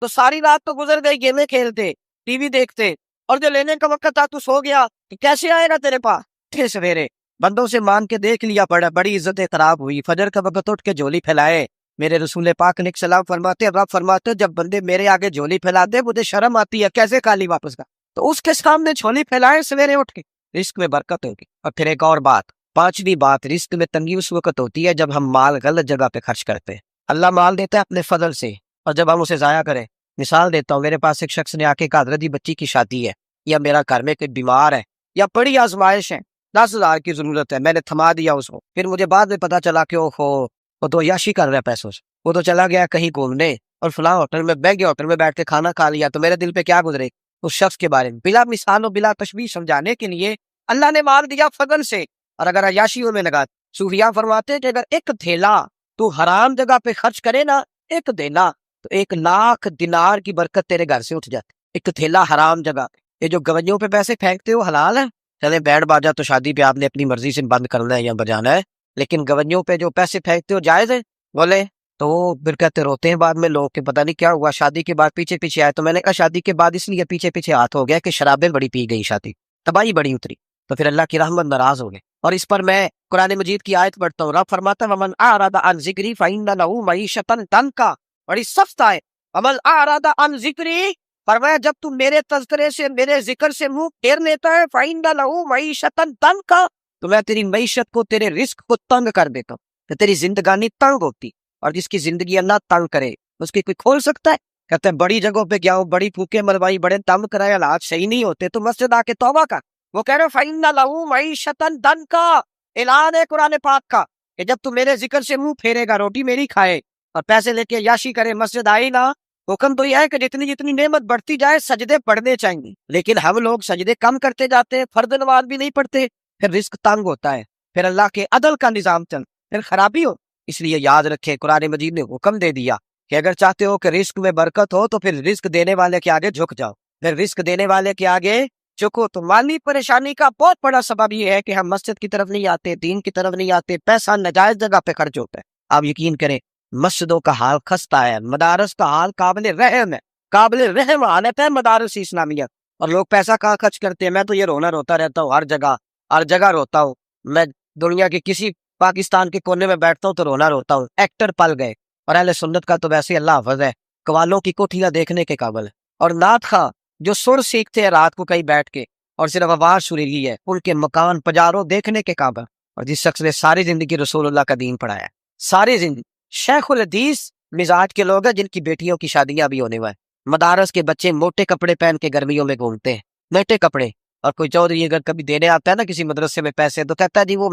تو ساری رات تو گزر گئی گیمیں کھیلتے، ٹی وی دیکھتے، اور جو لینے کا وقت تھا تو سو گیا، کہ کیسے آئے گا تیرے پاس؟ اٹھے سویرے بندوں سے مانگ کے دیکھ لیا، بڑی عزتیں خراب ہوئی، فجر کا وقت اٹھ کے جھولی پھیلائے۔ میرے رسول پاک نے سلام فرماتے، رب فرماتے جب بندے میرے آگے جھولی پھیلاتے مجھے شرم آتی ہے، کیسے خالی واپس کا؟ تو اس کے سامنے جھولی پھیلائے سویرے اٹھ کے، رزق میں برکت ہوگی۔ اور پھر ایک اور بات، پانچویں بات، رزق میں تنگی اس وقت ہوتی ہے جب ہم مال غلط جگہ پہ خرچ کرتے ہیں۔ اللہ مال دیتا ہے اپنے فضل سے، اور جب ہم اسے ضائع کریں، مثال دیتا ہوں، میرے پاس ایک شخص نے آ کے کہا حضرت جی بچی کی شادی ہے، یا میرا گھر میں کوئی بیمار ہے، یا بڑی آزمائش ہے، 10,000 کی ضرورت ہے، میں نے تھما دیا اس کو، پھر مجھے بعد میں پتا چلا کہ وہ تو عیاشی کر رہا ہے پیسوں سے، وہ تو چلا گیا کہیں گھومنے اور فلاں ہوٹل میں مہنگے ہوٹل میں بیٹھ کے کھانا کھا لیا، تو میرے دل پہ کیا گزرے اس شخص کے بارے میں؟ بلا مثال و بلا تشبیہ سمجھانے کے لیے اللہ نے مال دیا فضل سے، اور اگر عیاشیوں میں لگا، صوفیاء فرماتے ہیں کہ اگر ایک تھیلا تو حرام جگہ پہ خرچ کرے نا، ایک دینا، تو 1,00,000 دینار کی برکت تیرے گھر سے اٹھ جاتی۔ ایک تھیلا حرام جگہ پہ، یہ جو گویوں پہ پیسے پھینکتے ہو حلال ہے؟ چلے بینڈ باجا تو شادی پہ آپ نے اپنی مرضی سے بند کرنا ہے یا بجانا ہے، لیکن گویوں پہ جو پیسے پھینکتے ہو جائز ہے؟ بولے تو وہ پھر کہتے روتے ہیں بعد میں لوگ کہ پتہ نہیں کیا ہوا، شادی کے بعد پیچھے پیچھے آئے۔ تو میں نے کہا شادی کے بعد اس لیے پیچھے پیچھے ہاتھ ہو گیا کہ شرابیں بڑی پی گئی، شادی تباہی بڑی اتری، تو پھر اللہ کی رحمت ناراض ہو گئے۔ اور اس پر میں قرآن مجید کی آیت پڑھتا ہوں، رب فرماتا ہے ومن اعرض عن ذکری فإن له معیشۃ ضنکا، بڑی سخت آئے، ومن اعرض عن ذکری، فرمایا جب تم میرے تذکرے سے، میرے ذکر سے منہ پھیر لیتا ہے، فإن له معیشۃ ضنکا، تو میں تیری معیشت کو، تیرے رزق کو تنگ کر دیتا ہوں، تو تیری زندگانی تنگ ہوتی، اور جس کی زندگی اللہ تنگ کرے اس کی کوئی کھول سکتا ہے؟ کہتے ہیں بڑی جگہوں پہ گیا ہوں، بڑی پھوکے مروائی، بڑے دم کرائے، حالات صحیح نہیں ہوتے، تو مسجد آ کے توبہ کر۔ وہ کہہ رہے فَإِنَّ لَهُ مَعِيشَةً ضَنكًا، اعلان ہے قرآن پاک کا کہ جب تو میرے ذکر سے منہ پھیرے گا، روٹی میری کھائے اور پیسے لے کے عیاشی کرے، مسجد آئے نا، حکم تو یہ ہے کہ جتنی جتنی نعمت بڑھتی جائے سجدے پڑھنے چاہیے، لیکن ہم لوگ سجدے کم کرتے جاتے ہیں، فرض نماز بھی نہیں پڑھتے، پھر رزق تنگ ہوتا ہے، پھر اللہ کے عدل کا نظام چل، پھر خرابی ہو۔ اس لیے یاد رکھے قرآن مجید نے حکم دے دیا کہ اگر چاہتے ہو کہ رزق میں برکت ہو تو پھر رزق دینے والے کے آگے جھک جاؤ، پھر رزق دینے والے کے آگے جھکو۔ تو مالی پریشانی کا بہت بڑا سبب یہ ہے کہ ہم مسجد کی طرف نہیں آتے، دین کی طرف نہیں آتے، پیسہ ناجائز جگہ پہ خرچ ہوتا ہے۔ آپ یقین کریں مسجدوں کا حال خستہ ہے، مدارس کا حال قابل رحم ہے، قابل رحم حالت ہے مدارس اسلامیہ، اور لوگ پیسہ کہاں خرچ کرتے ہیں؟ میں تو یہ روتا رہتا ہوں، ہر جگہ روتا ہوں، میں دنیا کے کسی پاکستان کے کونے میں بیٹھتا ہوں تو روتا ہوں، ایکٹر پل گئے۔ اور اہل سنت کا تو ویسے اللہ حافظ ہے، قوالوں کی کوٹھیاں دیکھنے کے قابل ہے، اور نعت خواں جو سر سیکھتے ہیں رات کو کہیں بیٹھ کے اور صرف آواز سریلی ہے، ان کے مکان پجاروں دیکھنے کے قابل۔ اور جس شخص نے ساری زندگی رسول اللہ کا دین پڑھایا ہے، ساری زندگی، شیخ الحدیث مزاج کے لوگ ہیں جن کی بیٹیوں کی شادیاں بھی ہونے والے، مدارس کے بچے موٹے کپڑے پہن کے گرمیوں میں گھومتے ہیں، موٹے کپڑے، اور کوئی چودھری اگر کبھی دینے آتا ہے نا کسی مدرسے میں پیسے تو کہتا ہے جی وہ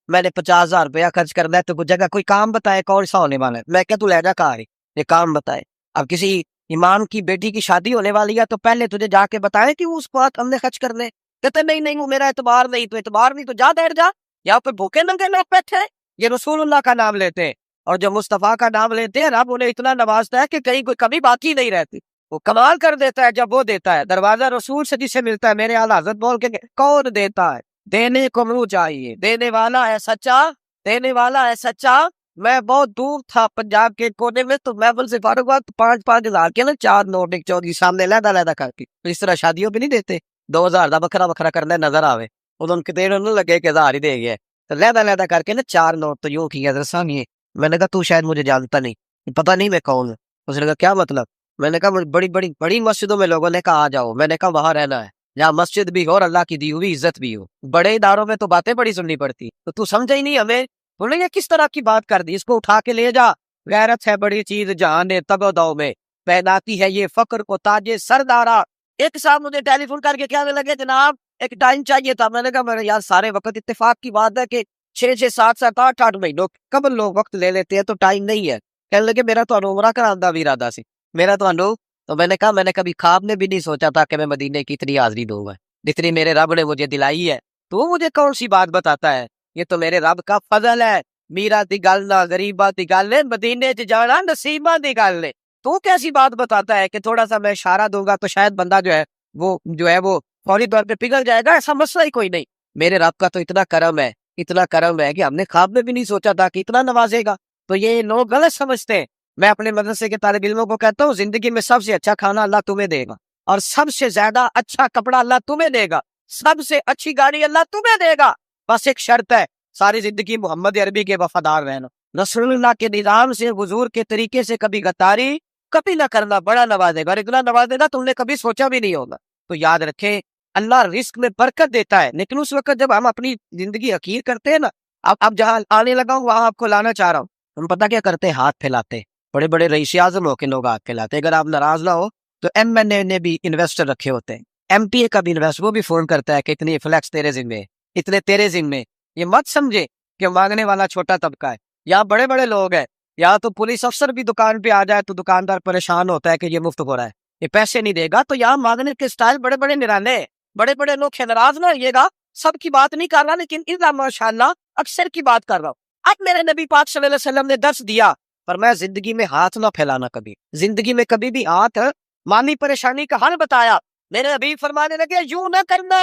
میں نے 50,000 روپیہ خرچ کرنا ہے، تو وہ جگہ کوئی کام بتائے کون سا ہونے والا ہے؟ میں کہتا تو لے جا کہا رہی یہ کام بتائے۔ اب کسی امام کی بیٹی کی شادی ہونے والی ہے تو پہلے تجھے جا کے بتائے کہ اس بات ہم نے خرچ کرنے، کہتے نہیں وہ میرا اعتبار نہیں، تو اعتبار نہیں تو جا بیٹھ جا، یا پھر بھوکے ننگے لوگ بیٹھے ہیں، یہ رسول اللہ کا نام لیتے ہیں، اور جو مصطفیٰ کا نام لیتے ہیں رب انہیں اتنا نوازتا ہے کہ کہیں کوئی کبھی باقی نہیں رہتی، وہ کمال کر دیتا ہے جب وہ دیتا ہے۔ دروازہ رسول سے جسے ملتا ہے، میرے اعلیٰ حضرت بول کے کون دیتا ہے؟ دینے کو منہ چاہیے، دینے والا ہے سچا، دینے والا ہے سچا۔ میں بہت دور تھا پنجاب کے کونے میں، تو محفل سے فارغ ہوا تو 5,000 کے نا 4 نوٹ ایک چودھری سامنے لیدا کر کے، تو اس طرح شادیوں پہ نہیں دیتے 2,000 دا بکھرا کرنا نظر آوے، انہوں نے دیر نہ لگے کہ 1,000 ہی دے گیا، تو لیدا کر کے نا 4 نوٹ تو یوں کیا درسانی۔ میں نے کہا تو شاید مجھے جانتا نہیں، پتہ نہیں میں کون ہوں۔ اس نے کہا کیا مطلب؟ میں نے کہا بڑی مسجدوں میں لوگوں نے کہا آ جاؤ، میں نے کہا وہاں رہنا ہے جہاں مسجد بھی ہو اور اللہ کی دی ہوئی عزت بھی ہو، بڑے اداروں میں تو باتیں بڑی سننی پڑتی، تو سمجھا ہی نہیں ہمیں، انہوں نے کس طرح کی بات کر دی، اس کو اٹھا کے لے جا، غیرت ہے بڑی چیز جہاں نے تگ و دو میں، پہناتی ہے یہ فقر کو تاج سردارا۔ ایک صاحب مجھے ٹیلی فون کر کے کہنے لگے جناب ایک ٹائم چاہیے تھا، میں نے کہا میرے یار سارے وقت اتفاق کی بات ہے کہ 6 7 8 مہینوں قبل لوگ وقت لے لیتے ہیں تو ٹائم نہیں ہے۔ کہنے لگے میرا تو عمرہ کرانے دا بھی ارادہ سی، میرا تو میں نے کہا میں نے کبھی خواب میں بھی نہیں سوچا تھا کہ میں مدینے کی اتنی حاضری دوں گا جتنی میرے رب نے مجھے دلائی ہے، تو وہ مجھے کون سی بات بتاتا ہے؟ یہ تو میرے رب کا فضل ہے، میرا دی گل نہ غریبا دی گل ہے، مدینے چ جانا نصیبہ دی گل ہے۔ تو کیسی بات بتاتا ہے کہ تھوڑا سا میں اشارہ دوں گا تو شاید بندہ جو ہے وہ فوری طور پہ پگھل جائے گا؟ ایسا مسئلہ ہی کوئی نہیں، میرے رب کا تو اتنا کرم ہے کہ ہم نے خواب میں بھی نہیں سوچا تھا کہ اتنا نوازے گا۔ تو یہ لوگ غلط سمجھتے ہیں میں اپنے مدرسے کے طالب علموں کو کہتا ہوں زندگی میں سب سے اچھا کھانا اللہ تمہیں دے گا، اور سب سے زیادہ اچھا کپڑا اللہ تمہیں دے گا، سب سے اچھی گاڑی اللہ تمہیں دے گا، بس ایک شرط ہے، ساری زندگی محمد عربی کے وفادار رہنا، رسول اللہ کے نظام سے، حضور کے طریقے سے کبھی غداری کبھی نہ کرنا، بڑا نوازے گا، اور اتنا نوازے گا تم نے کبھی سوچا بھی نہیں ہوگا۔ تو یاد رکھیں اللہ رزق میں برکت دیتا ہے، لیکن اس وقت جب ہم اپنی زندگی حقیر کرتے ہیں نا، اب جہاں آنے لگا ہوں وہاں آپ کو لانا چاہ رہا ہوں، ہم پتہ کیا کرتے ہیں؟ ہاتھ پھیلاتے، بڑے بڑے رئیس اعظم ہو کے لوگ ہاتھ پھیلاتے، اگر آپ ناراض نہ ہو تو ایم این اے نے بھی انویسٹر رکھے ہوتے ہیں، ایم پی اے کا بھی انویسٹر، وہ بھی فون کرتا ہے کہ اتنی فلیکس تیرے ذمے، اتنے تیرے ذمے۔ یہ مت سمجھے کہ مانگنے والا چھوٹا طبقہ ہے، یہاں بڑے بڑے لوگ ہیں، یا تو پولیس افسر بھی دکان پہ آ جائے تو دکاندار پریشان ہوتا ہے کہ یہ مفت ہو رہا ہے، یہ پیسے نہیں دے گا، تو یہاں مانگنے کے سٹائل بڑے بڑے نرالے ہیں، بڑے بڑے لوگ ناراض نہ ہوئیے گا، سب کی بات نہیں کر رہا، لیکن اللہ ماشاءاللہ اکثر کی بات کر رہا ہوں۔ اب میرے نبی پاک صلی اللہ علیہ وسلم نے درس دیا، فرمایا زندگی میں ہاتھ نہ پھیلانا، کبھی زندگی میں کبھی بھی ہاتھ، مالی پریشانی کا حل بتایا، میرے نبی فرمانے لگے یوں نہ کرنا،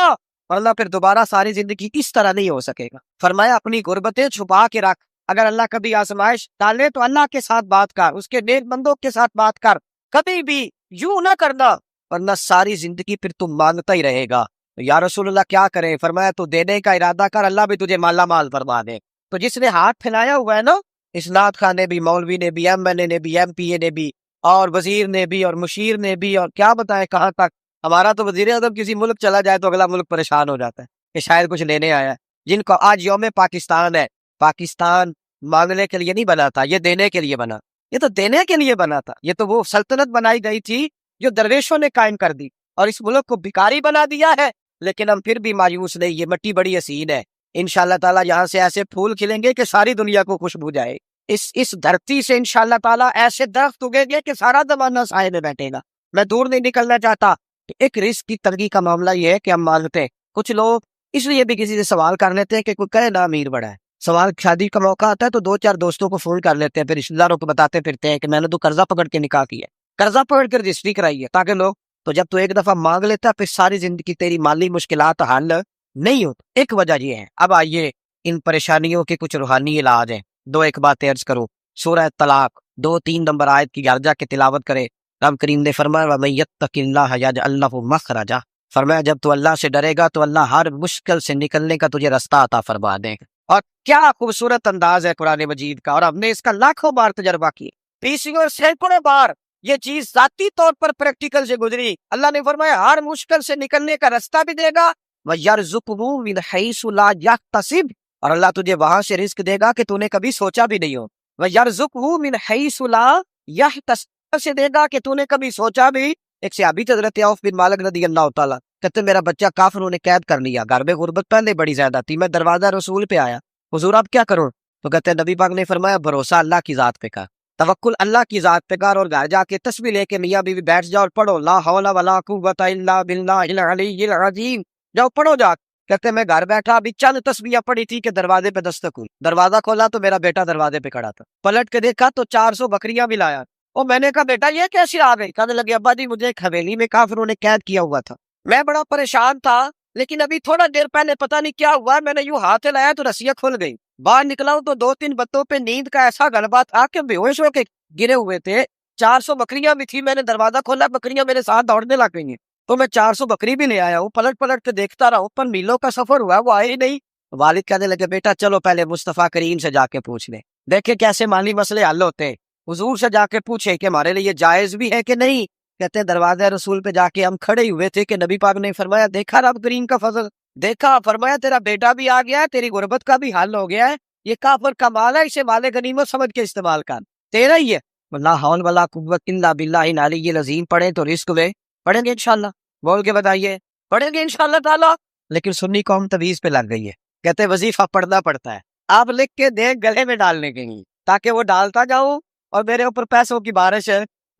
ورنہ پھر دوبارہ ساری زندگی اس طرح نہیں ہو سکے گا۔ فرمایا اپنی غربتیں چھپا کے رکھ، اگر اللہ کبھی آزمائش ڈالے تو اللہ کے ساتھ بات کر، اس کے نیک بندوں کے ساتھ بات کر، کبھی بھی یوں نہ کرنا، ورنہ ساری زندگی پھر تم مانگتا ہی رہے گا۔ یا رسول اللہ کیا کریں؟ فرمایا تو دینے کا ارادہ کر، اللہ بھی تجھے مالا مال فرما دے۔ تو جس نے ہاتھ پھیلایا ہوا ہے نا، اسناد خان نے بھی، مولوی نے بھی، ایم این اے نے بھی، ایم پی اے نے بھی، اور وزیر نے بھی، اور مشیر نے بھی، اور کیا بتائیں کہاں تک، ہمارا تو وزیر اعظم کسی ملک چلا جائے تو اگلا ملک پریشان ہو جاتا ہے کہ شاید کچھ لینے آیا ہے۔ جن کو آج یوم پاکستان ہے، پاکستان مانگنے کے لیے نہیں بنا تھا، یہ دینے کے لیے بنا، یہ تو دینے کے لیے بنا تھا، یہ تو وہ سلطنت بنائی گئی تھی جو درویشوں نے قائم کر دی، اور اس ملک کو بھکاری بنا دیا ہے، لیکن ہم پھر بھی مایوس نہیں، یہ مٹی بڑی حسین ہے، انشاءاللہ تعالیٰ یہاں سے ایسے پھول کھلیں گے کہ ساری دنیا کو خوشبو جائے، اس دھرتی سے انشاءاللہ تعالیٰ ایسے درخت اگیں گے کہ سارا زمانہ سائے میں بیٹھے گا۔ میں دور نہیں نکلنا چاہتا، ایک رزق کی تنگی کا معاملہ یہ ہے کہ ہم مانگتے ہیں، کچھ لوگ اس لیے بھی کسی سے سوال کر لیتے ہیں کہ کوئی کہے نا امیر بڑا ہے، سوال شادی کا موقع آتا ہے تو دو چار دوستوں کو فون کر لیتے ہیں، پھر رشتے داروں کو بتاتے پھرتے ہیں کہ میں نے تو قرضہ پکڑ کے نکاح کیا ہے، قرضہ پکڑ کے رجسٹری کرائی ہے، تاکہ لوگ، تو جب تو ایک دفعہ مانگ لیتا ہے پھر ساری زندگی تیری مالی مشکلات حل نہیں ہوتی۔ ایک وجہ یہ ہے۔ اب آئیے ان پریشانیوں کے کچھ روحانی علاج ہیں، دو ایک بات عرض کرو، سورہ طلاق 2-3 نمبر آیت کی گھر جا کے تلاوت کرے، رب کریم نے فرمایا وَمَن يَتَّقِ اللَّهَ يَجْعَل لَّهُ مَخْرَجًا، فرمایا جب تو اللہ سے ڈرے گا تو اللہ ہر مشکل سے نکلنے کا تجھے رستہ عطا فرما دے گا۔ اور کیا خوبصورت انداز ہے قرآن مجید کا، اور ہم نے اس کا لاکھوں بار تجربہ کیا، پیسیوں سینکڑوں بار یہ چیز ذاتی طور پر پریکٹیکل سے گزری۔ اللہ نے فرمایا ہر مشکل سے نکلنے کا رستہ بھی دے گا، وَيَرْزُقْهُ مِنْ حَيْثُ لَا يَحْتَسِبُ، اور اللہ تجھے وہاں سے رزق دے گا کہ تو نے کبھی سوچا بھی نہیں ہو، وَيَرْزُقْهُ مِنْ حَيْثُ لَا يَحْتَسِبُ، سے دے گا کہ تو نے کبھی سوچا بھی۔ ایک صحابی حضرت عوف بن مالک رضی اللہ تعالیٰ کہتے میرا بچہ کافروں نے قید کر لیا، گھر میں غربت پہلے بڑی زیادہ تھی، میں دروازہ رسول پہ آیا، حضور اب کیا کروں؟ تو کہتے نبی پاک نے فرمایا بھروسہ اللہ کی ذات پہ کر، توکل اللہ کی ذات پہ کر، اور گھر جا کے تسبیح لے کے میاں بیوی بیٹھ جاؤ اور پڑھو لا حول ولا قوت الا باللہ العلی العظیم، جاؤ پڑھو جا۔ کہتے میں گھر بیٹھا ابھی چند تسبیحیں پڑھی تھی کہ دروازے پہ دستک ہوئی، دروازہ کھولا تو میرا بیٹا دروازے پہ کھڑا تھا، پلٹ کے دیکھا تو 400 بکریاں بھی لایا، اور میں نے کہا بیٹا یہ کیسے آ گئی؟ کہنے لگے ابا جی مجھے ایک حویلی میں کافروں نے قید کیا ہوا تھا، میں بڑا پریشان تھا، لیکن ابھی تھوڑا دیر پہلے پتہ نہیں کیا ہوا، میں نے یوں ہاتھ لایا تو رسیاں کھل گئی، باہر نکلا ہوں تو 2-3 بتوں پہ نیند کا ایسا غلبہ تھا کہ بے ہوش ہو کے گرے ہوئے تھے، 400 بکریاں بھی تھی، میں نے دروازہ کھولا بکریاں میرے ساتھ دوڑنے لگ گئی ہیں، تو میں 400 بکری بھی لے آیا ہوں، پلٹ پلٹ کے دیکھتا رہا ہوں، پر میلوں کا سفر ہوا وہ آئے ہی نہیں۔ والد کہنے لگے بیٹا چلو پہلے مصطفیٰ کریم سے جا کے پوچھ لیں، دیکھیں کیسے مالی مسئلے حل ہوتے ہیں، حضور سے جا کے پوچھے کہ ہمارے لیے جائز بھی ہے کہ نہیں۔ کہتے ہیں دروازہ رسول پہ جا کے ہم کھڑے ہوئے تھے کہ نبی پاک نے فرمایا دیکھا رب کریم کا فضل، دیکھا، فرمایا تیرا بیٹا بھی آ گیا ہے، تیری غربت کا بھی حل ہو گیا ہے، یہ کافر کا مال ہے، اسے مال غنیمت سمجھ کے استعمال کر، تیرا ہی ہے۔ لا حول ولا قوت الا باللہ العلی العظیم پڑھیں تو رزق میں پڑھیں گے انشاءاللہ، بول کے بتائیے پڑھیں گے انشاءاللہ تعالیٰ۔ لیکن سنی قوم تویز پہ لگ گئی ہے، کہتے وظیفہ پڑھنا پڑتا ہے، آپ لکھ کے دیں گلے میں ڈالنے کے لیے تاکہ وہ ڈالتا جاؤں اور میرے اوپر پیسوں کی بارش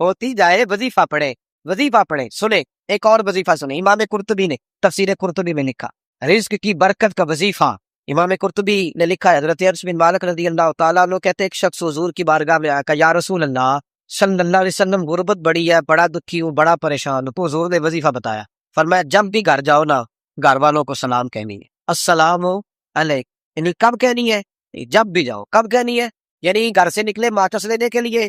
ہوتی جائے، وظیفہ پڑھے، وظیفہ پڑھے۔ سنیں ایک اور وظیفہ سنیں، امام قرطبی نے تفسیر قرطبی میں لکھا رزق کی برکت کا وظیفہ، امام قرطبی نے لکھا ہے حضرت انس بن مالک رضی اللہ تعالیٰ عنہ کہتے ایک شخص حضور کی بارگاہ میں آیا کہ یا رسول اللہ صلی اللہ علیہ وسلم غربت بڑی ہے، بڑا دکھی ہوں، بڑا پریشان ہوں، تو حضور نے وظیفہ بتایا، فرمایا جب بھی گھر جاؤ نا گھر والوں کو سلام کہنی ہے، السلام علیکم، یعنی کب کہنی ہے؟ جب بھی جاؤ، کب کہنی ہے؟ یعنی گھر سے نکلے ماچس لینے کے لیے